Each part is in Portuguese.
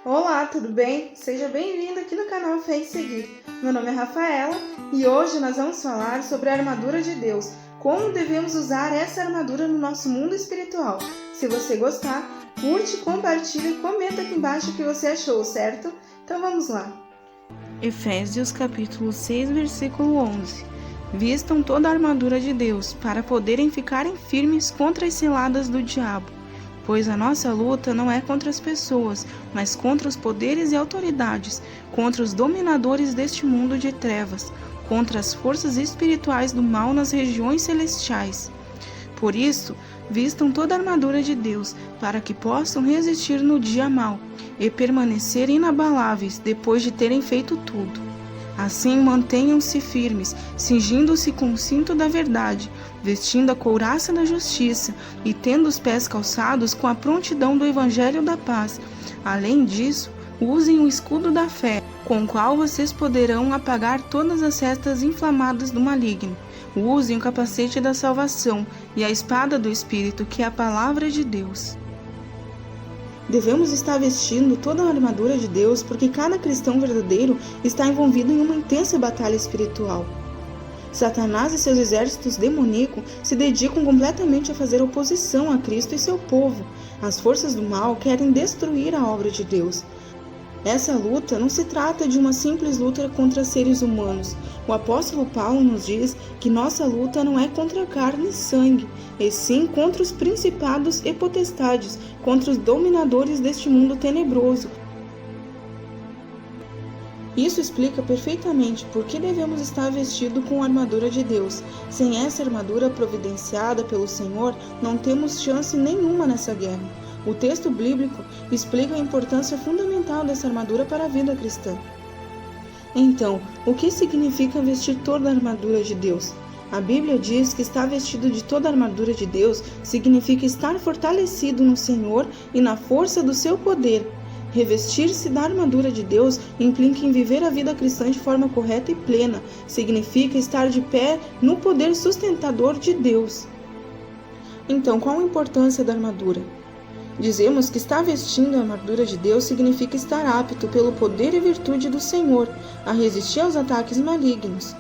Olá, tudo bem? Seja bem-vindo aqui no canal Fé e Seguir. Meu nome é Rafaela e hoje nós vamos falar sobre a armadura de Deus, como devemos usar essa armadura no nosso mundo espiritual. Se você gostar, curte, compartilha e comenta aqui embaixo o que você achou, certo? Então vamos lá. Efésios capítulo 6, versículo 11. Vistam toda a armadura de Deus, para poderem ficarem firmes contra as ciladas do diabo. Pois a nossa luta não é contra as pessoas, mas contra os poderes e autoridades, contra os dominadores deste mundo de trevas, contra as forças espirituais do mal nas regiões celestiais. Por isso, vistam toda a armadura de Deus, para que possam resistir no dia mau e permanecer inabaláveis depois de terem feito tudo. Assim, mantenham-se firmes, cingindo-se com o cinto da verdade, vestindo a couraça da justiça e tendo os pés calçados com a prontidão do evangelho da paz. Além disso, usem o escudo da fé, com o qual vocês poderão apagar todas as sestas inflamadas do maligno. Usem o capacete da salvação e a espada do Espírito, que é a palavra de Deus. Devemos estar vestindo toda a armadura de Deus porque cada cristão verdadeiro está envolvido em uma intensa batalha espiritual. Satanás e seus exércitos demoníacos se dedicam completamente a fazer oposição a Cristo e seu povo. As forças do mal querem destruir a obra de Deus. Essa luta não se trata de uma simples luta contra seres humanos. O apóstolo Paulo nos diz que nossa luta não é contra carne e sangue, e sim contra os principados e potestades, contra os dominadores deste mundo tenebroso. Isso explica perfeitamente por que devemos estar vestidos com a armadura de Deus. Sem essa armadura providenciada pelo Senhor, não temos chance nenhuma nessa guerra. O texto bíblico explica a importância fundamental dessa armadura para a vida cristã. Então, o que significa vestir toda a armadura de Deus? A Bíblia diz que estar vestido de toda a armadura de Deus significa estar fortalecido no Senhor e na força do seu poder. Revestir-se da armadura de Deus implica em viver a vida cristã de forma correta e plena. Significa estar de pé no poder sustentador de Deus. Então, qual a importância da armadura? Dizemos que estar vestindo a armadura de Deus significa estar apto pelo poder e virtude do Senhor a resistir aos ataques malignos.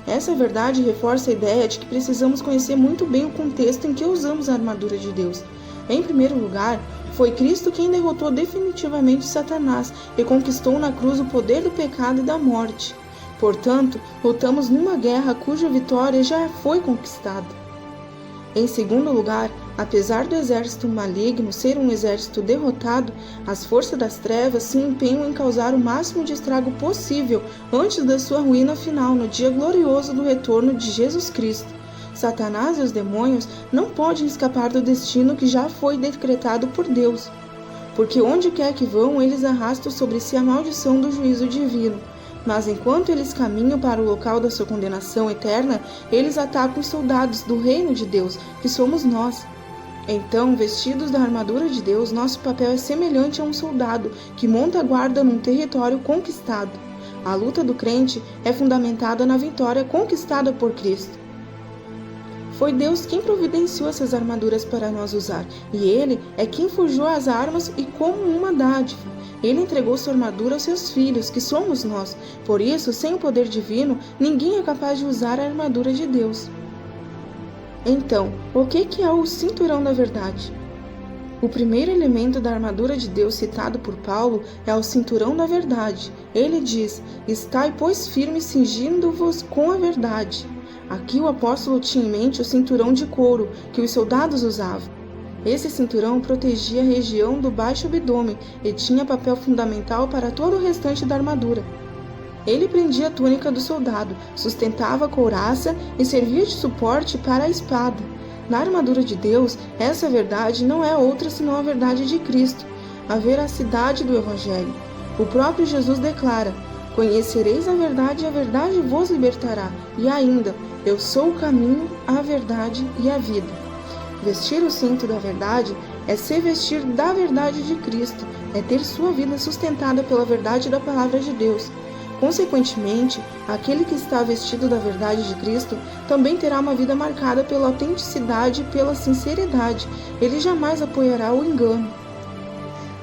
Essa verdade reforça a ideia de que precisamos conhecer muito bem o contexto em que usamos a armadura de Deus. Em primeiro lugar, foi Cristo quem derrotou definitivamente Satanás e conquistou na cruz o poder do pecado e da morte. Portanto, lutamos numa guerra cuja vitória já foi conquistada. Em segundo lugar, apesar do exército maligno ser um exército derrotado, as forças das trevas se empenham em causar o máximo de estrago possível antes da sua ruína final no dia glorioso do retorno de Jesus Cristo. Satanás e os demônios não podem escapar do destino que já foi decretado por Deus, porque onde quer que vão, eles arrastam sobre si a maldição do juízo divino. Mas enquanto eles caminham para o local da sua condenação eterna, eles atacam os soldados do reino de Deus, que somos nós. Então, vestidos da armadura de Deus, nosso papel é semelhante a um soldado que monta a guarda num território conquistado. A luta do crente é fundamentada na vitória conquistada por Cristo. Foi Deus quem providenciou essas armaduras para nós usar, e Ele é quem forjou as armas e como uma dádiva. Ele entregou sua armadura aos seus filhos, que somos nós. Por isso, sem o poder divino, ninguém é capaz de usar a armadura de Deus. Então, o que é o cinturão da verdade? O primeiro elemento da armadura de Deus citado por Paulo é o cinturão da verdade. Ele diz: "Estai, pois, firmes, cingindo-vos com a verdade." Aqui o apóstolo tinha em mente o cinturão de couro que os soldados usavam. Esse cinturão protegia a região do baixo abdômen e tinha papel fundamental para todo o restante da armadura. Ele prendia a túnica do soldado, sustentava a couraça e servia de suporte para a espada. Na armadura de Deus, essa verdade não é outra senão a verdade de Cristo, a veracidade do Evangelho. O próprio Jesus declara: "Conhecereis a verdade e a verdade vos libertará." E ainda: "Eu sou o caminho, a verdade e a vida." Vestir o cinto da verdade é se vestir da verdade de Cristo, é ter sua vida sustentada pela verdade da palavra de Deus. Consequentemente, aquele que está vestido da verdade de Cristo também terá uma vida marcada pela autenticidade e pela sinceridade. Ele jamais apoiará o engano.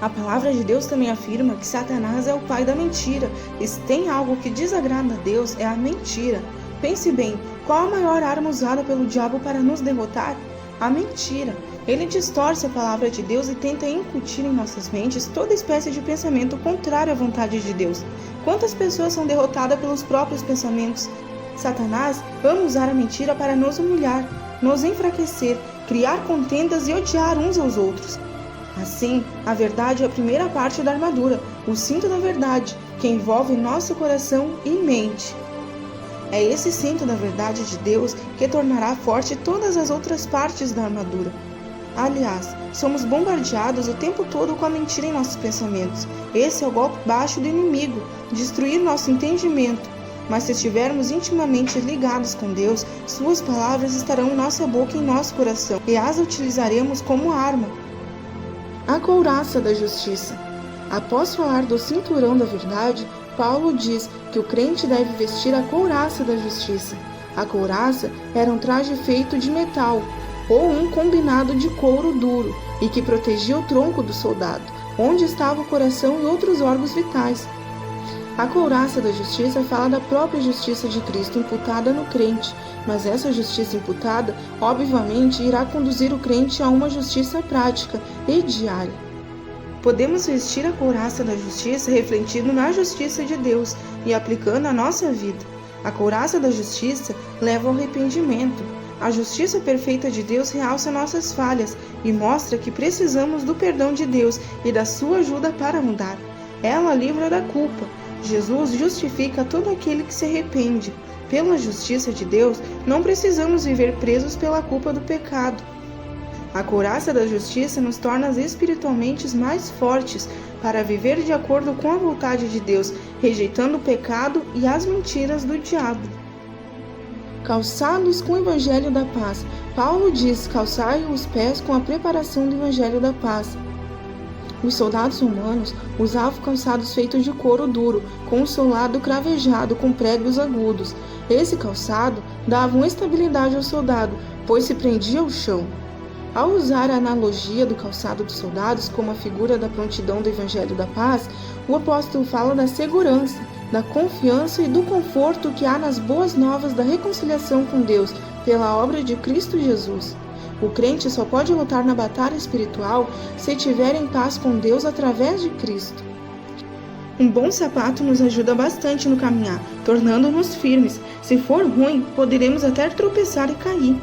A palavra de Deus também afirma que Satanás é o pai da mentira, e se tem algo que desagrada a Deus é a mentira. Pense bem, qual a maior arma usada pelo diabo para nos derrotar? A mentira. Ele distorce a palavra de Deus e tenta incutir em nossas mentes toda espécie de pensamento contrário à vontade de Deus. Quantas pessoas são derrotadas pelos próprios pensamentos? Satanás ama usar a mentira para nos humilhar, nos enfraquecer, criar contendas e odiar uns aos outros. Assim, a verdade é a primeira parte da armadura, o cinto da verdade, que envolve nosso coração e mente. É esse cinto da verdade de Deus que tornará forte todas as outras partes da armadura. Aliás, somos bombardeados o tempo todo com a mentira em nossos pensamentos. Esse é o golpe baixo do inimigo, destruir nosso entendimento. Mas se estivermos intimamente ligados com Deus, suas palavras estarão em nossa boca e em nosso coração, e as utilizaremos como arma. A couraça da justiça. Após falar do cinturão da verdade, Paulo diz que o crente deve vestir a couraça da justiça. A couraça era um traje feito de metal, ou um combinado de couro duro, e que protegia o tronco do soldado, onde estava o coração e outros órgãos vitais. A couraça da justiça fala da própria justiça de Cristo imputada no crente, mas essa justiça imputada, obviamente, irá conduzir o crente a uma justiça prática e diária. Podemos vestir a couraça da justiça refletindo na justiça de Deus e aplicando à nossa vida. A couraça da justiça leva ao arrependimento. A justiça perfeita de Deus realça nossas falhas e mostra que precisamos do perdão de Deus e da sua ajuda para mudar. Ela livra da culpa. Jesus justifica todo aquele que se arrepende. Pela justiça de Deus, não precisamos viver presos pela culpa do pecado. A couraça da justiça nos torna espiritualmente mais fortes para viver de acordo com a vontade de Deus, rejeitando o pecado e as mentiras do diabo. Calçados com o Evangelho da Paz. Paulo diz: calçai os pés com a preparação do Evangelho da Paz. Os soldados romanos usavam calçados feitos de couro duro, com um solado cravejado com pregos agudos. Esse calçado dava uma estabilidade ao soldado, pois se prendia ao chão. Ao usar a analogia do calçado dos soldados como a figura da prontidão do Evangelho da Paz, o apóstolo fala da segurança, da confiança e do conforto que há nas boas novas da reconciliação com Deus pela obra de Cristo Jesus. O crente só pode lutar na batalha espiritual se estiver em paz com Deus através de Cristo. Um bom sapato nos ajuda bastante no caminhar, tornando-nos firmes. Se for ruim, poderemos até tropeçar e cair.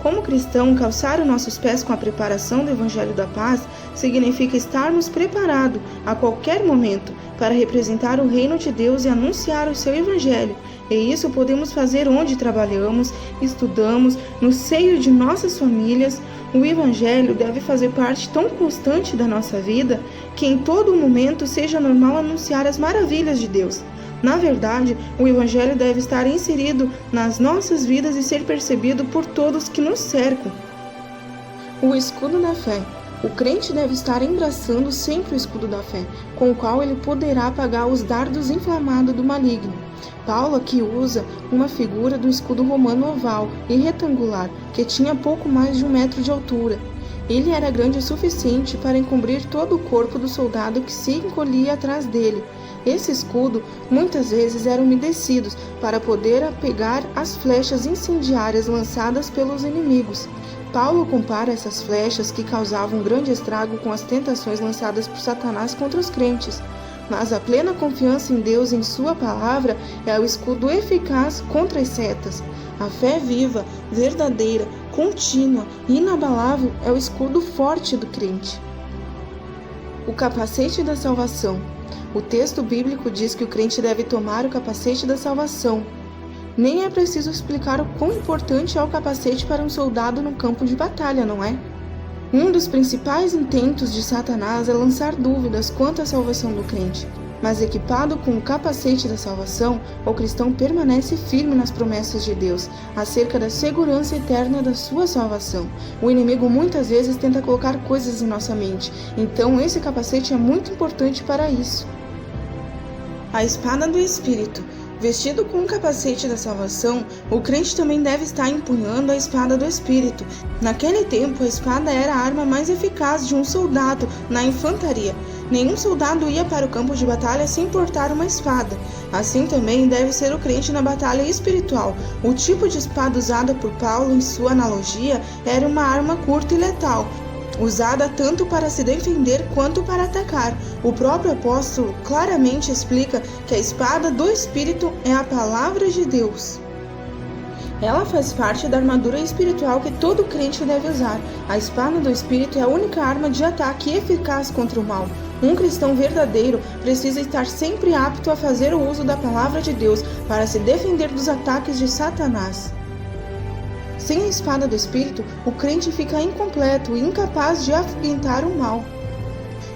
Como cristão, calçar os nossos pés com a preparação do Evangelho da Paz significa estarmos preparados a qualquer momento para representar o reino de Deus e anunciar o seu Evangelho. E isso podemos fazer onde trabalhamos, estudamos, no seio de nossas famílias. O Evangelho deve fazer parte tão constante da nossa vida que em todo momento seja normal anunciar as maravilhas de Deus. Na verdade, o Evangelho deve estar inserido nas nossas vidas e ser percebido por todos que nos cercam. O escudo da fé. O crente deve estar embraçando sempre o escudo da fé, com o qual ele poderá apagar os dardos inflamados do maligno. Paulo aqui usa uma figura do escudo romano oval e retangular, que tinha pouco mais de 1 metro de altura. Ele era grande o suficiente para encobrir todo o corpo do soldado que se encolhia atrás dele. Esse escudo muitas vezes era umedecido para poder pegar as flechas incendiárias lançadas pelos inimigos. Paulo compara essas flechas que causavam um grande estrago com as tentações lançadas por Satanás contra os crentes. Mas a plena confiança em Deus e em sua palavra é o escudo eficaz contra as setas. A fé viva, verdadeira, contínua e inabalável é o escudo forte do crente. O capacete da salvação. O texto bíblico diz que o crente deve tomar o capacete da salvação. Nem é preciso explicar o quão importante é o capacete para um soldado no campo de batalha, não é? Um dos principais intentos de Satanás é lançar dúvidas quanto à salvação do crente. Mas equipado com o capacete da salvação, o cristão permanece firme nas promessas de Deus, acerca da segurança eterna da sua salvação. O inimigo muitas vezes tenta colocar coisas em nossa mente, então esse capacete é muito importante para isso. A espada do Espírito. Vestido com o capacete da salvação, o crente também deve estar empunhando a espada do Espírito. Naquele tempo, a espada era a arma mais eficaz de um soldado na infantaria. Nenhum soldado ia para o campo de batalha sem portar uma espada. Assim também deve ser o crente na batalha espiritual. O tipo de espada usada por Paulo em sua analogia era uma arma curta e letal, usada tanto para se defender quanto para atacar. O próprio apóstolo claramente explica que a espada do Espírito é a palavra de Deus. Ela faz parte da armadura espiritual que todo crente deve usar. A espada do Espírito é a única arma de ataque eficaz contra o mal. Um cristão verdadeiro precisa estar sempre apto a fazer o uso da palavra de Deus para se defender dos ataques de Satanás. Sem a espada do Espírito, o crente fica incompleto e incapaz de afugentar o mal.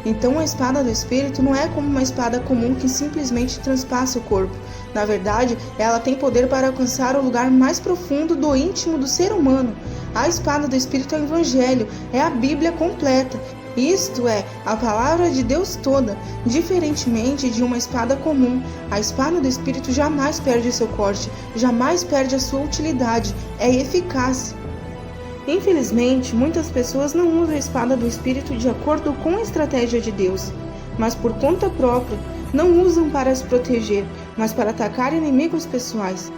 Então a espada do Espírito não é como uma espada comum que simplesmente transpassa o corpo. Na verdade, ela tem poder para alcançar o lugar mais profundo do íntimo do ser humano. A espada do Espírito é o Evangelho, é a Bíblia completa. Isto é, a palavra de Deus toda. Diferentemente de uma espada comum, a espada do Espírito jamais perde seu corte, jamais perde a sua utilidade, é eficaz. Infelizmente, muitas pessoas não usam a espada do Espírito de acordo com a estratégia de Deus, mas por conta própria. Não usam para se proteger, mas para atacar inimigos pessoais.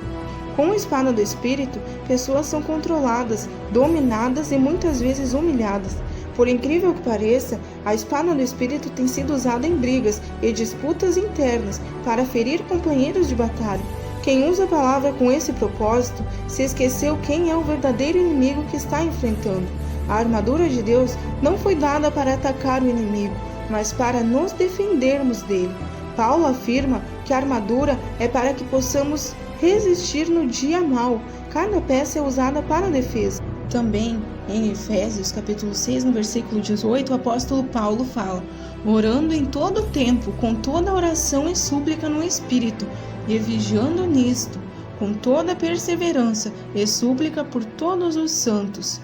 Com a espada do Espírito, pessoas são controladas, dominadas e muitas vezes humilhadas. Por incrível que pareça, a espada do Espírito tem sido usada em brigas e disputas internas para ferir companheiros de batalha. Quem usa a palavra com esse propósito se esqueceu quem é o verdadeiro inimigo que está enfrentando. A armadura de Deus não foi dada para atacar o inimigo, mas para nos defendermos dele. Paulo afirma que a armadura é para que possamos resistir no dia mau. Cada peça é usada para a defesa. Também, em Efésios, capítulo 6, no versículo 18, o apóstolo Paulo fala: orando em todo o tempo, com toda oração e súplica no Espírito, e vigiando nisto, com toda perseverança e súplica por todos os santos.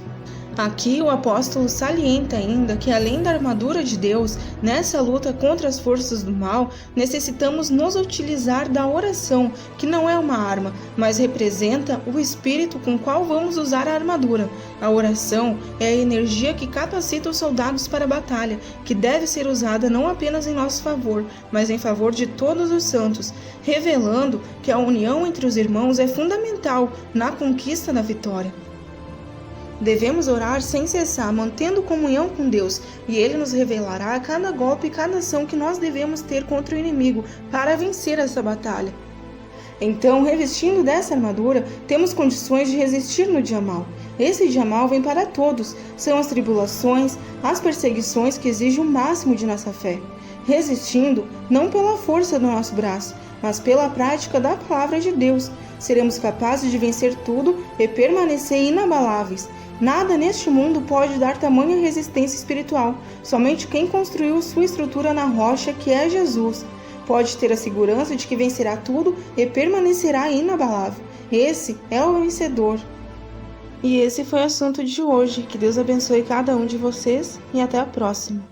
Aqui o apóstolo salienta ainda que, além da armadura de Deus, nessa luta contra as forças do mal, necessitamos nos utilizar da oração, que não é uma arma, mas representa o espírito com o qual vamos usar a armadura. A oração é a energia que capacita os soldados para a batalha, que deve ser usada não apenas em nosso favor, mas em favor de todos os santos, revelando que a união entre os irmãos é fundamental na conquista da vitória. Devemos orar sem cessar, mantendo comunhão com Deus, e Ele nos revelará cada golpe e cada ação que nós devemos ter contra o inimigo para vencer essa batalha. Então, revestindo dessa armadura, temos condições de resistir no dia mau. Esse dia mau vem para todos, são as tribulações, as perseguições que exigem o máximo de nossa fé. Resistindo, não pela força do nosso braço, mas pela prática da palavra de Deus, seremos capazes de vencer tudo e permanecer inabaláveis. Nada neste mundo pode dar tamanha resistência espiritual. Somente quem construiu sua estrutura na rocha, que é Jesus, pode ter a segurança de que vencerá tudo e permanecerá inabalável. Esse é o vencedor. E esse foi o assunto de hoje. Que Deus abençoe cada um de vocês e até a próxima.